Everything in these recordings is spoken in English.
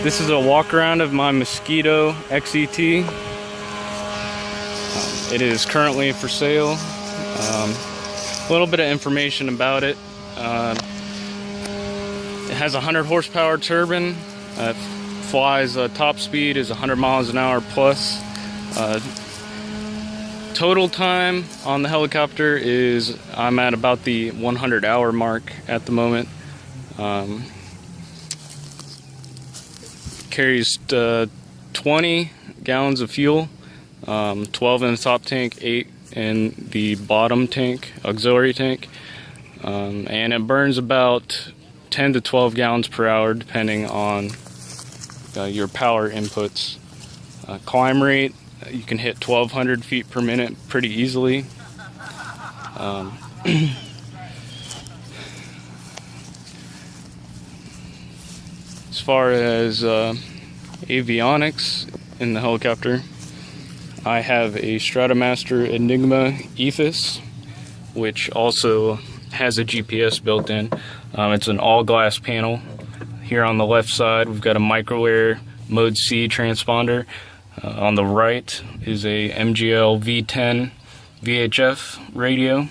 This is a walk around of my Mosquito XET. It is currently for sale. A little bit of information about it. It has a 100 horsepower turbine. Flies top speed is 100 miles an hour plus. Total time on the helicopter is, I'm at about the 100 hour mark at the moment. Carries 20 gallons of fuel, 12 in the top tank, 8 in the bottom tank, auxiliary tank, and it burns about 10 to 12 gallons per hour depending on your power inputs. Climb rate, you can hit 1,200 feet per minute pretty easily. As far as avionics in the helicopter, I have a Stratomaster Enigma Ethos, which also has a GPS built in. It's an all-glass panel. Here on the left side, we've got a micro-air Mode C transponder. On the right is a MGL V10 VHF radio,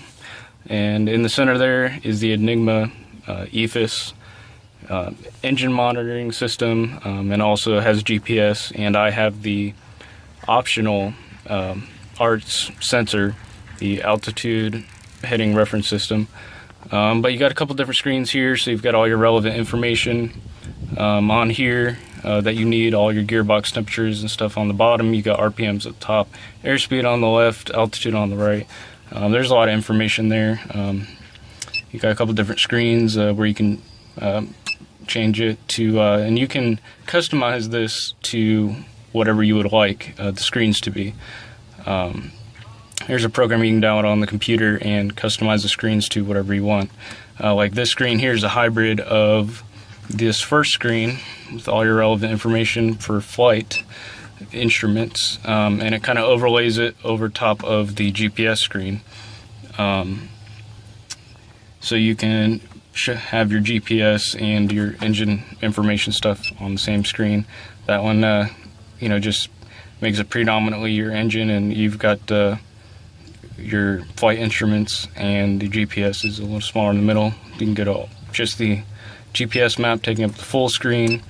and in the center there is the Enigma Ethos engine monitoring system, and also has GPS, and I have the optional ARTS sensor, the altitude heading reference system. But you got a couple different screens here, so you've got all your relevant information on here that you need, all your gearbox temperatures and stuff on the bottom. You got RPMs at the top, airspeed on the left, altitude on the right. There's a lot of information there. You got a couple different screens where you can change it to, and you can customize this to whatever you would like the screens to be. There's a program you can download on the computer and customize the screens to whatever you want. Like this screen here is a hybrid of this first screen with all your relevant information for flight instruments, and it kind of overlays it over top of the GPS screen. So you can have your GPS and your engine information stuff on the same screen. That one, just makes it predominantly your engine, and you've got your flight instruments, and the GPS is a little smaller in the middle. You can get just the GPS map taking up the full screen.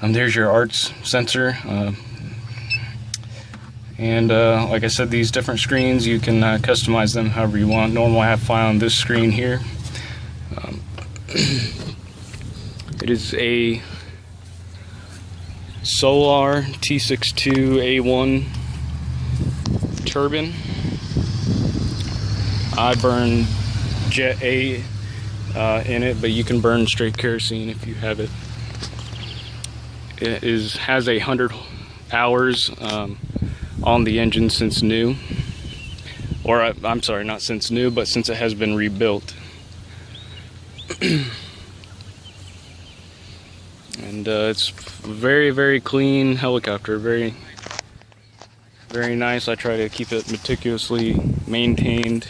There's your ARTS sensor. And like I said, these different screens, you can customize them however you want. Normally I have fly on this screen here. It is a Solar T62A1 turbine. I burn Jet A in it, but you can burn straight kerosene if you have it. It has 100 hours on the engine since new, or I'm sorry, not since new, but since it has been rebuilt. And it's very, very clean helicopter, very, very nice. I try to keep it meticulously maintained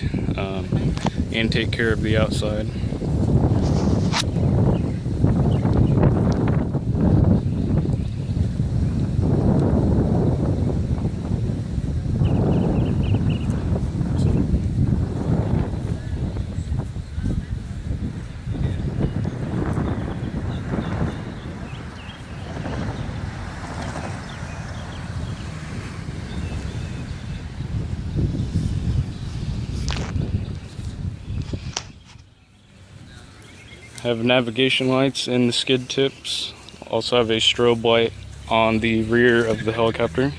and take care of the outside. Have navigation lights in the skid tips. Also have a strobe light on the rear of the helicopter.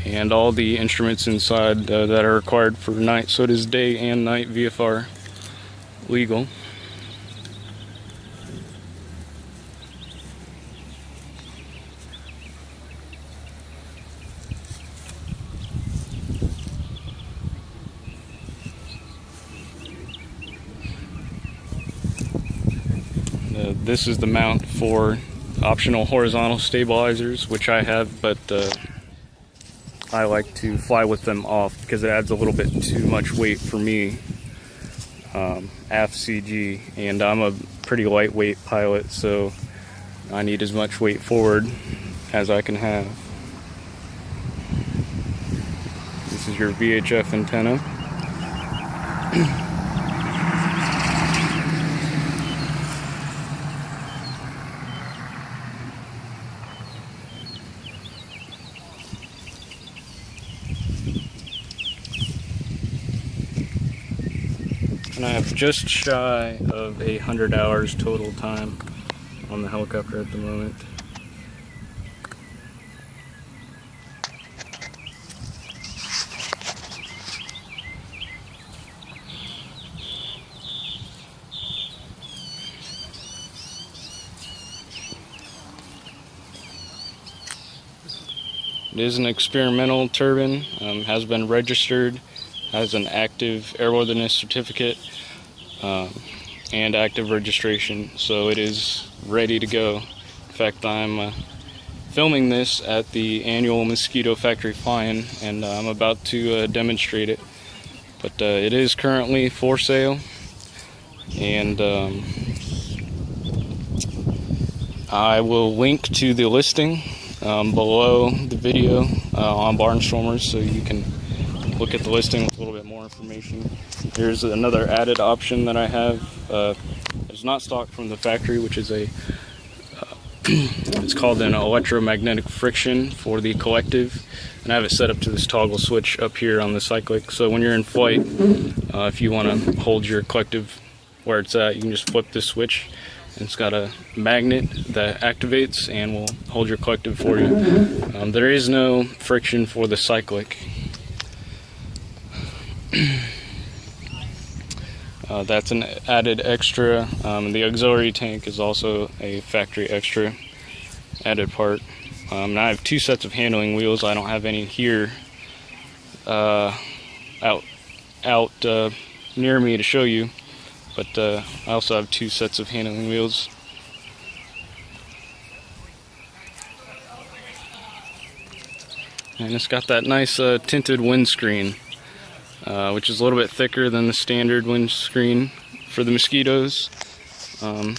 And all the instruments inside that are required for night. So it is day and night VFR legal. This is the mount for optional horizontal stabilizers, which I have, but I like to fly with them off because it adds a little bit too much weight for me. aft CG, and I'm a pretty lightweight pilot, so I need as much weight forward as I can have. This is your VHF antenna. And I have just shy of 100 hours total time on the helicopter at the moment. It is an experimental turbine, has been registered, has an active airworthiness certificate, and active registration, so it is ready to go. In fact, I'm filming this at the annual Mosquito Factory Fly-In, and I'm about to demonstrate it. But it is currently for sale, and I will link to the listing below the video on Barnstormers, so you can look at the listing with a little bit more information. Here's another added option that I have. It's not stock from the factory, which is it's called an electromagnetic friction for the collective, and I have it set up to this toggle switch up here on the cyclic. So when you're in flight, if you want to hold your collective where it's at, you can just flip this switch. It's got a magnet that activates and will hold your collective for you. There is no friction for the cyclic. That's an added extra. The auxiliary tank is also a factory extra added part. Now I have two sets of handling wheels. I don't have any here out near me to show you, but I also have two sets of handling wheels. And it's got that nice tinted windscreen, which is a little bit thicker than the standard windscreen for the Mosquitoes. I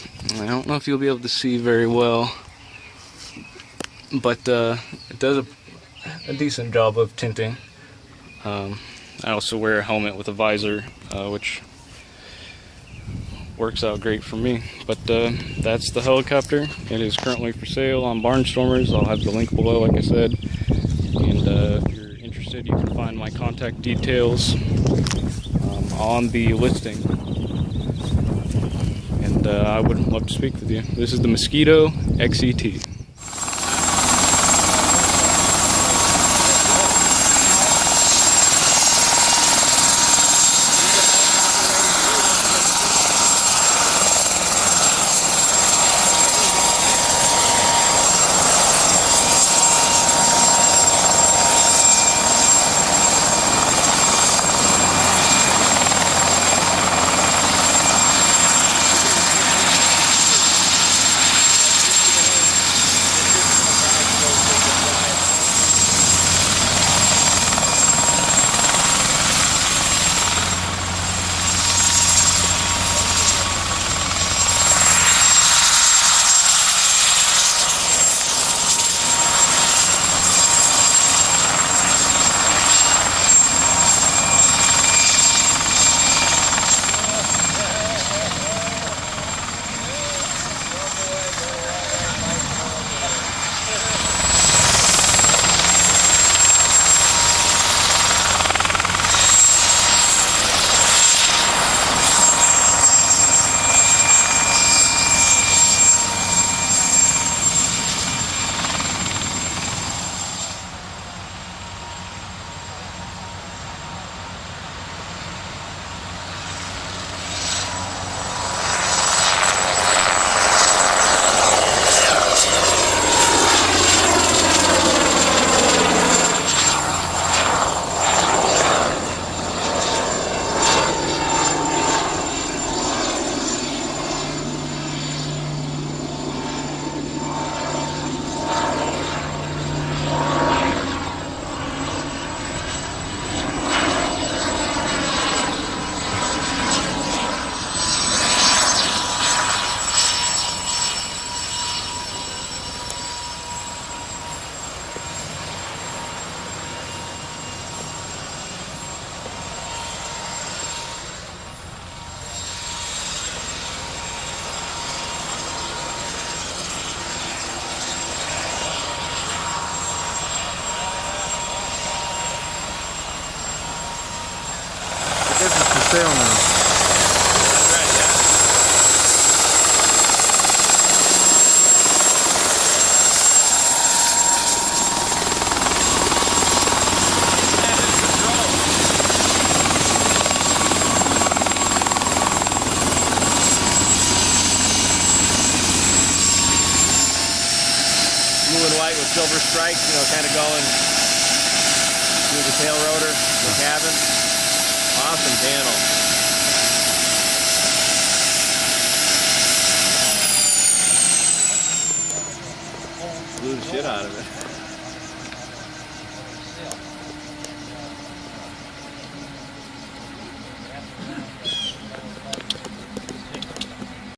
don't know if you'll be able to see very well, but it does a decent job of tinting. I also wear a helmet with a visor, which works out great for me. But that's the helicopter. It is currently for sale on Barnstormers. I'll have the link below, like I said. And if you're interested, you can find my contact details on the listing. And I would love to speak with you. This is the Mosquito XET. light with silver stripes, you know, kind of going through the tail rotor, the cabin. Awesome panel. Blew the shit out of it.